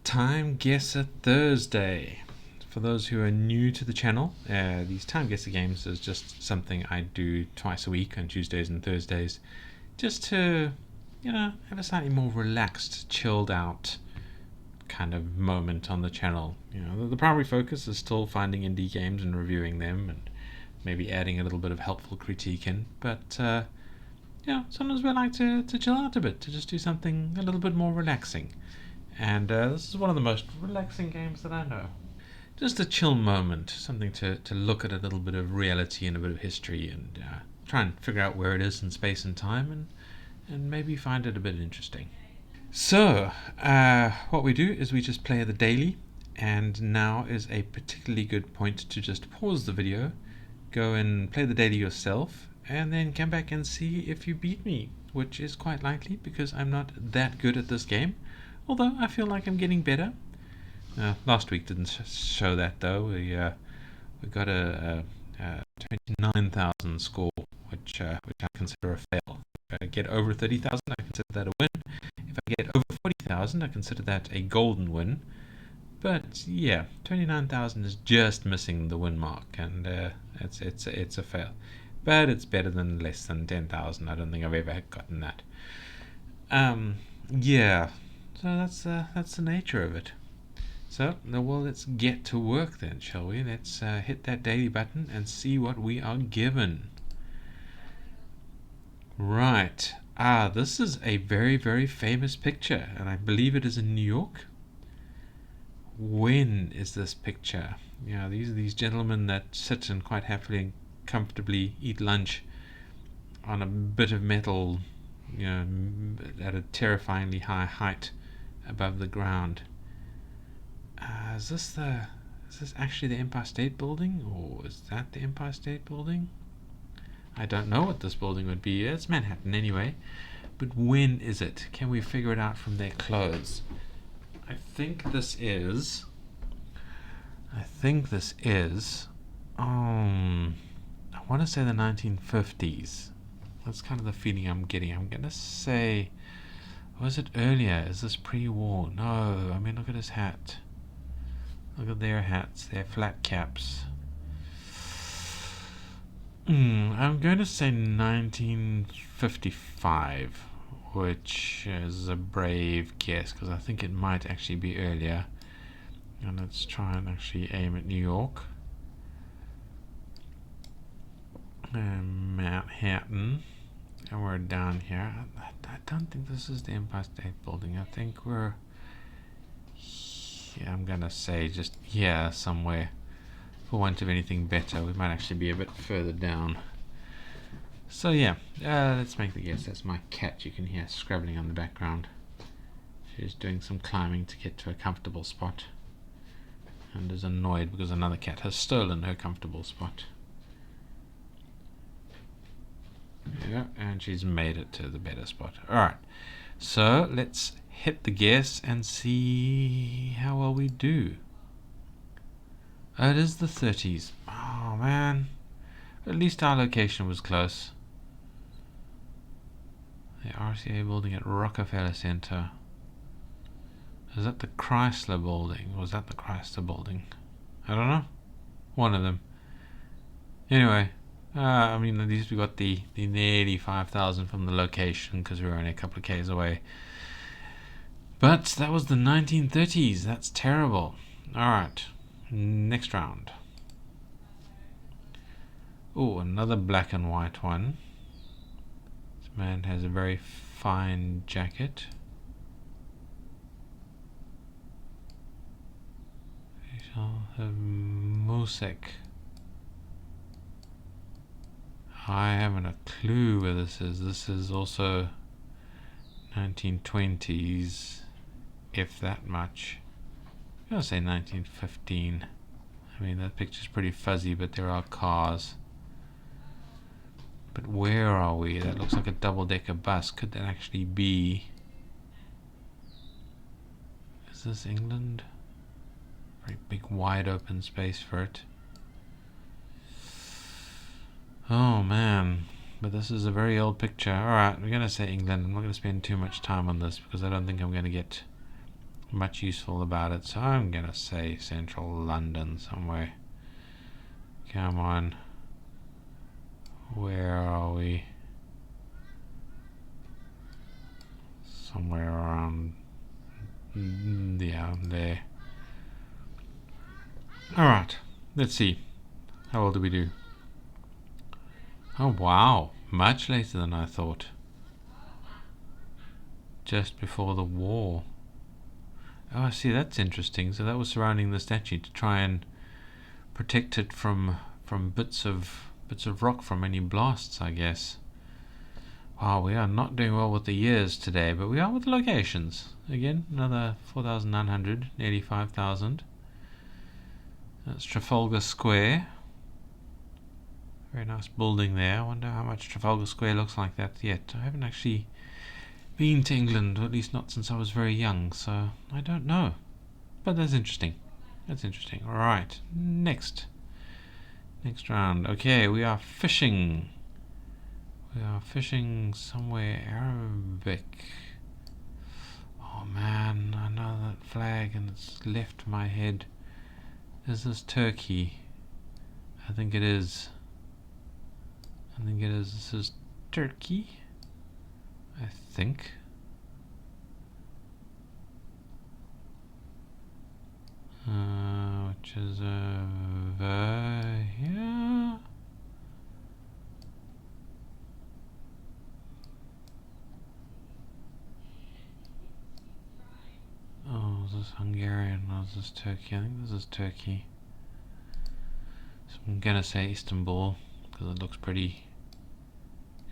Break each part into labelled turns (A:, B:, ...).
A: Timeguessr Thursday. For those who are new to the channel, these Timeguessr games is just something I do twice a week on Tuesdays and Thursdays, just to, have a slightly more relaxed, chilled out kind of moment on the channel. The primary focus is still finding indie games and reviewing them, and maybe adding a little bit of helpful critique in. But sometimes we like to chill out a bit, to just do something a little bit more relaxing. And this is one of the most relaxing games that I know. Just a chill moment, something to look at a little bit of reality and a bit of history, and try and figure out where it is in space and time, and maybe find it a bit interesting. So, what we do is we just play the daily, and now is a particularly good point to just pause the video, go and play the daily yourself, and then come back and see if you beat me, which is quite likely because I'm not that good at this game. Although I feel like I'm getting better. Last week didn't show that though. We got a 29,000 score, which I consider a fail. If I get over 30,000, I consider that a win. If I get over 40,000, I consider that a golden win. But yeah, 29,000 is just missing the win mark, and it's a fail. But it's better than less than 10,000. I don't think I've ever gotten that. Yeah. So that's the nature of it. So, well, let's get to work then, shall we? Let's hit that daily button and see what we are given. Right. This is a very, very famous picture, and I believe it is in New York. When is this picture? These are these gentlemen that sit and quite happily and comfortably eat lunch on a bit of metal, at a terrifyingly high height above the ground. Is this actually the Empire State Building, or is that the Empire State Building? I don't know what this building would be. It's Manhattan anyway. But when is it? Can we figure it out from their clothes? I think this is. I want to say the 1950s. That's kind of the feeling I'm getting. I'm gonna say. Was it earlier? Is this pre-war? No. I mean, look at his hat. Look at their hats. Their flat caps. I'm going to say 1955, which is a brave guess, because I think it might actually be earlier. And let's try and actually aim at New York. And Manhattan. And we're down here. I don't think this is the Empire State Building. I think we're... Yeah, I'm going to say just here somewhere. For want of anything better, we might actually be a bit further down. So yeah, let's make the guess. That's my cat you can hear scrabbling on the background. She's doing some climbing to get to a comfortable spot. And is annoyed because another cat has stolen her comfortable spot. Yeah, and she's made it to the better spot. Alright, so let's hit the guess and see how well we do. It is the 30s. Oh man, at least our location was close. The RCA building at Rockefeller Center. Is that the Chrysler building? Was that the Chrysler building? I don't know. One of them. Anyway. At least we got the nearly 5,000 from the location because we were only a couple of k's away. But that was the 1930s. That's terrible. Alright, next round. Oh, another black and white one. This man has a very fine jacket. We shall have Mosek. I haven't a clue where this is. This is also 1920s, if that much. I'm going to say 1915. That picture's pretty fuzzy, but there are cars. But where are we? That looks like a double-decker bus. Could that actually be... Is this England? Very big, wide open space for it. Oh man, but this is a very old picture. Alright, we're going to say England. I'm not going to spend too much time on this because I don't think I'm going to get much useful about it, so I'm gonna say central London somewhere. Come on. Where are we? Somewhere around, yeah, there. Alright, let's see. How well do we do? Oh wow, much later than I thought. Just before the war. Oh, I see, that's interesting. So that was surrounding the statue to try and protect it from bits of rock from any blasts, I guess. Wow, we are not doing well with the years today, but we are with the locations. Again, another 4,900, nearly 5,000. That's Trafalgar Square. Very nice building there. I wonder how much Trafalgar Square looks like that yet. I haven't actually been to England, or at least not since I was very young, so I don't know. But that's interesting. That's interesting. Alright, next round. Okay, we are fishing. We are fishing somewhere Arabic. Oh man, I know that flag and it's left my head. Is this Turkey? I think it is. This is Turkey, I think. Which is over here. Oh, is this Hungarian or is this Turkey? I think this is Turkey. So I'm gonna say Istanbul because it looks pretty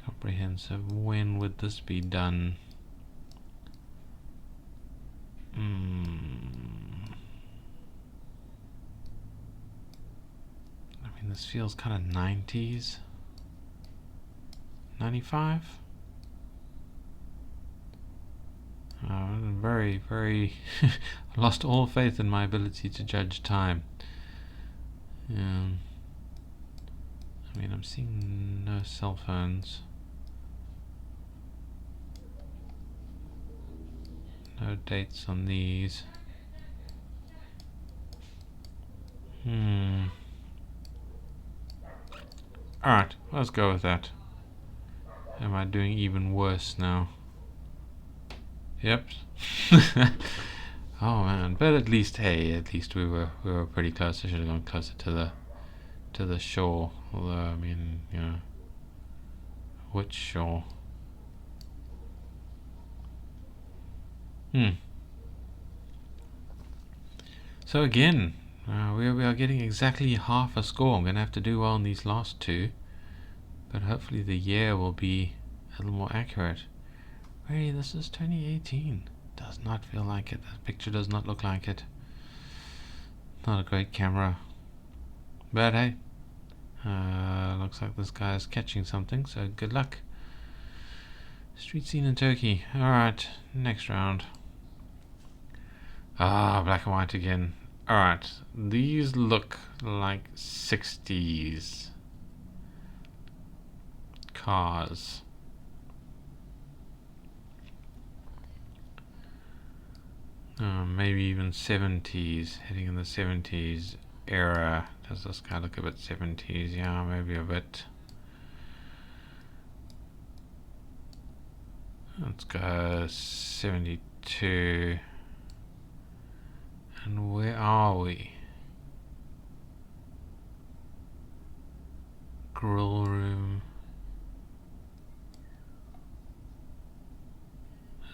A: comprehensive. When would this be done? I mean, this feels kind of 90s. 95? Very, very lost all faith in my ability to judge time. I mean, I'm seeing no cell phones. No dates on these. Alright, let's go with that. Am I doing even worse now? Yep. Oh man, but at least, hey, at least we were pretty close. I should have gone closer to the shore. Although, I mean, you know, which shore? So again, we are getting exactly half a score. I'm going to have to do well in these last two, but hopefully the year will be a little more accurate. Hey, this is 2018. Does not feel like it. That picture does not look like it. Not a great camera. But hey, looks like this guy is catching something, so good luck. Street scene in Turkey. Alright, next round. Black and white again. Alright, these look like 60s cars. Maybe even 70s, heading in the 70s era. Does this guy look a bit 70s? Yeah, maybe a bit. Let's go 72. And where are we? Grill room.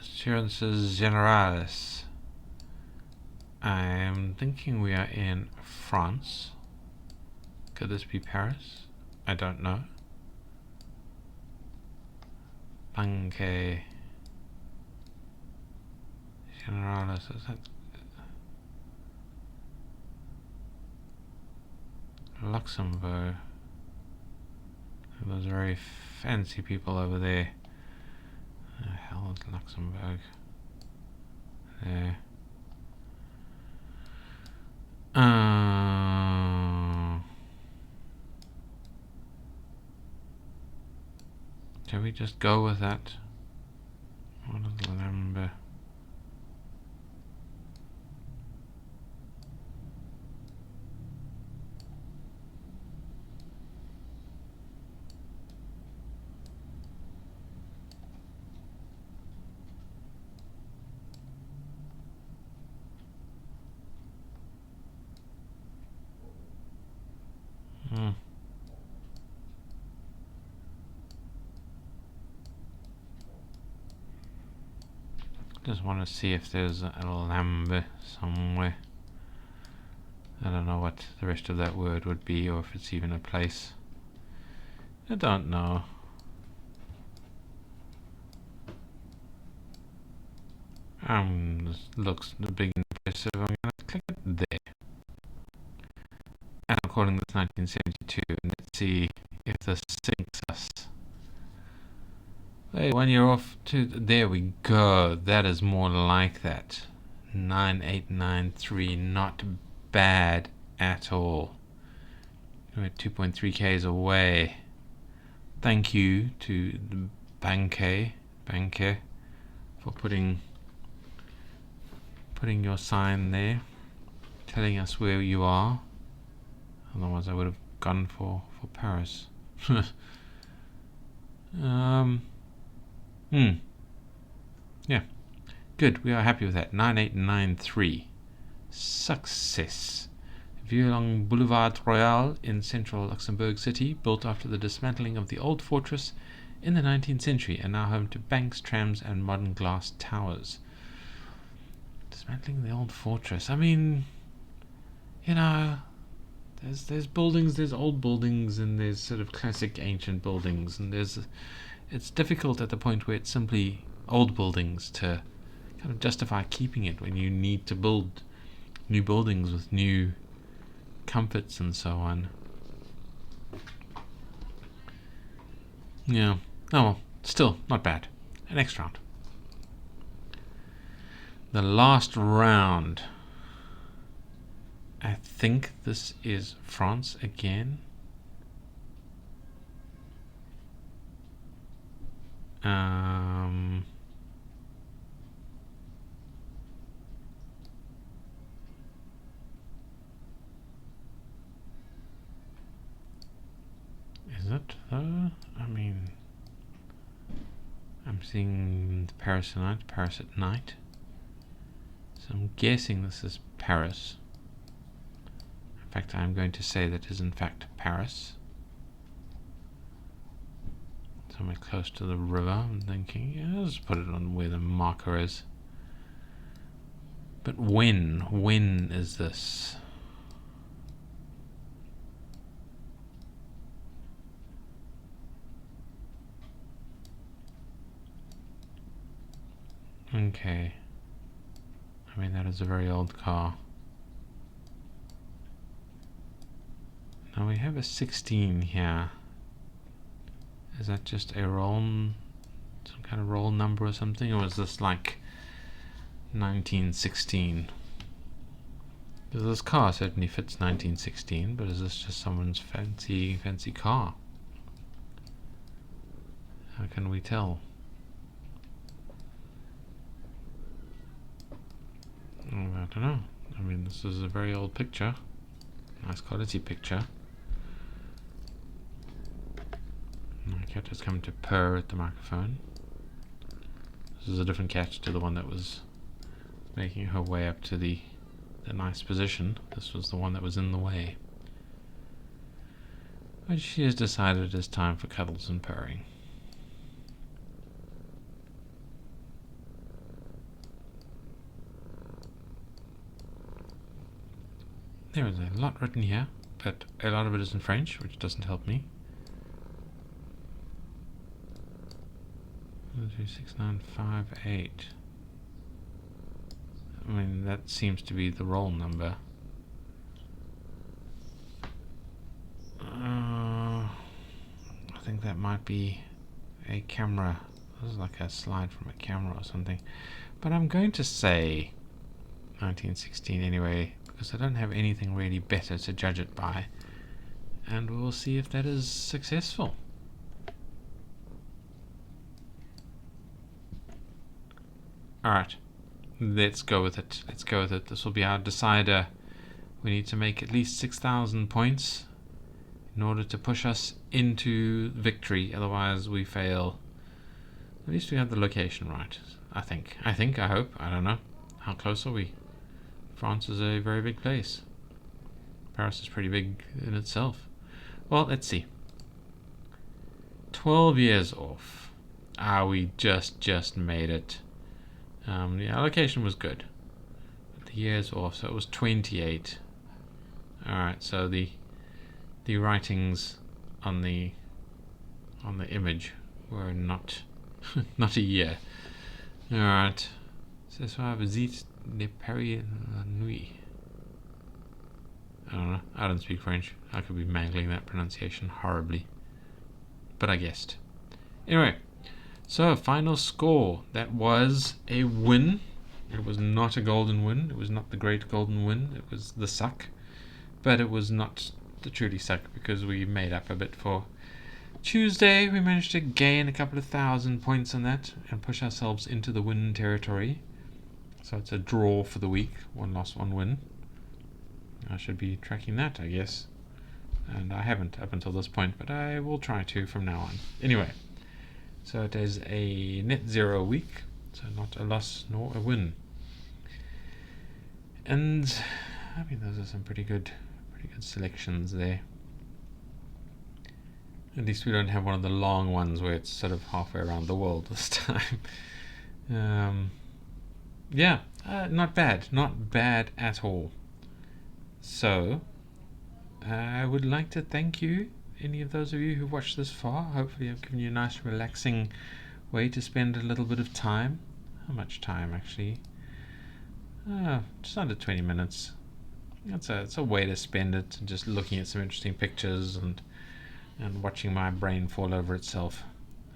A: Assurances Generalis. I'm thinking we are in France. Could this be Paris? I don't know. Banque Generalis, is that Luxembourg? Those very fancy people over there. The hell is Luxembourg? There. Shall we just go with that? What is the number? Just want to see if there's a lambe somewhere. I don't know what the rest of that word would be, or if it's even a place. I don't know. This looks big and impressive. I'm going to click it there. And I'm calling this 1972. And let's see if this sinks us. Hey, 1 year off to... There we go. That is more like that. 9893. Not bad at all. We're 2.3 k's away. Thank you to the banke for putting your sign there, telling us where you are. Otherwise I would have gone for Paris. Yeah, good, we are happy with that. 9893. Success. View along Boulevard Royal in central Luxembourg City, built after the dismantling of the old fortress in the 19th century, and now home to banks, trams, and modern glass towers. Dismantling the old fortress. I mean, you know, there's buildings, there's old buildings, and there's sort of classic ancient buildings, and it's difficult at the point where it's simply old buildings to kind of justify keeping it when you need to build new buildings with new comforts and so on. Yeah. Oh well, still not bad. Next round. The last round. I think this is France again. Is it though? I mean, I'm seeing Paris at night. So I'm guessing this is Paris. In fact, I'm going to say that is in fact Paris. Somewhere close to the river, I'm thinking. Yeah, let's put it on where the marker is. But when is this? Okay. I mean, that is a very old car. Now we have a 16 here. Is that just a roll, some kind of roll number or something, or is this like 1916? Because this car certainly fits 1916, but is this just someone's fancy car? How can we tell? I don't know. I mean, this is a very old picture. Nice quality picture. My cat has come to purr at the microphone. This is a different cat to the one that was making her way up to the nice position. This was the one that was in the way. But she has decided it is time for cuddles and purring. There is a lot written here, but a lot of it is in French, which doesn't help me. 1, 2, 6, 9, 5, 8. I mean, that seems to be the roll number. I think that might be a camera. This is like a slide from a camera or something. But I'm going to say 1916 anyway, because I don't have anything really better to judge it by. And we'll see if that is successful. Alright, let's go with it. Let's go with it. This will be our decider. We need to make at least 6,000 points in order to push us into victory. Otherwise we fail. At least we have the location right. I think. I hope. I don't know. How close are we? France is a very big place. Paris is pretty big in itself. Well, let's see. 12 years off. We just made it. The allocation was good. But the years off, so it was 28. Alright, so the writings on the image were not not a year. Alright. Ce soir visite de Paris la nuit. I don't know. I don't speak French. I could be mangling that pronunciation horribly. But I guessed. Anyway, so final score. That was a win. It was not a golden win. It was not the great golden win. It was the suck. But it was not the truly suck because we made up a bit for Tuesday. We managed to gain a couple of 1,000 points on that and push ourselves into the win territory. So it's a draw for the week. 1 loss, 1 win. I should be tracking that, I guess. And I haven't up until this point, but I will try to from now on. Anyway, so it is a net 0 week, so not a loss nor a win. And I mean, those are some pretty good selections there. At least we don't have one of the long ones where it's sort of halfway around the world this time. Not bad at all. So, I would like to thank you, any of those of you who've watched this far. Hopefully I've given you a nice relaxing way to spend a little bit of time. How much time, actually? Just under 20 minutes. It's a way to spend it, just looking at some interesting pictures and watching my brain fall over itself.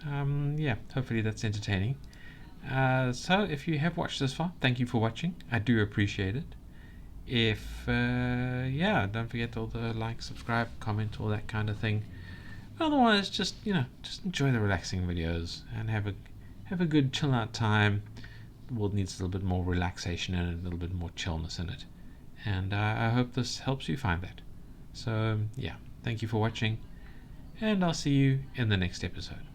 A: Hopefully that's entertaining. So if you have watched this far, thank you for watching. I do appreciate it. Don't forget all the like, subscribe, comment, all that kind of thing. Otherwise, just enjoy the relaxing videos and have a good chill out time. The world needs a little bit more relaxation and a little bit more chillness in it. And I hope this helps you find that. So, thank you for watching, and I'll see you in the next episode.